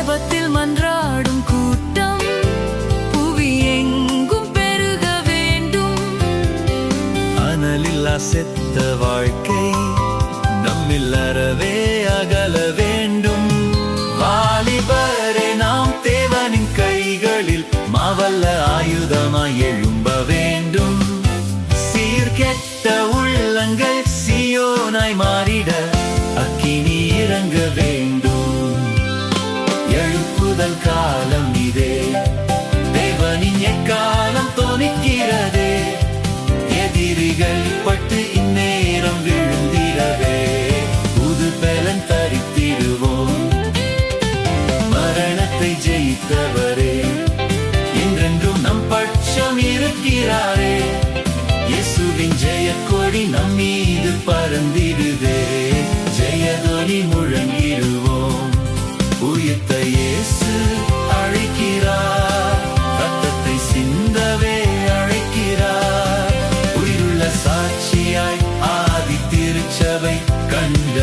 ஜெபத்தில் மன்றாடும் கூட்டம் புவி எங்கும் பெருக வேண்டும். அனலில்லா செத்த வாழ்க்கை நம்மில் அறவே அகல வேண்டும். வாலிபரே, நாம் தேவனின் கைகளில் மாவல்ல ஆயுதமாய் எழும்ப வேண்டும். சீர்கெட்ட உள்ளங்கள் சீயோனாய் மாறிட அக்கினி இறங்க வேண்டும். எழுப்புதல் காலம் இதே, தேவனின் எக்காலம் தோணிக்கிறதே. எதிரிகள் பட்டு இந்நேரம் விழுந்திடவே புது பலன் தரித்திடுவோம். மரணத்தை ஜெயித்தவரே, என்றென்றும் நம் பட்சம் இருக்கிறாரே. இயேசுவின் ஜெயக்கொடி நம் மீது பறந்திடுதே. ஜெயதொனி முழங்கிடுவோம். உயிர்த்த இயேசு அழைக்கிறார், ரத்தத்தை சிந்தவே அழைக்கிறார். உயிருள்ள சாட்சியாய் ஆதி திருச்சபை கண்ட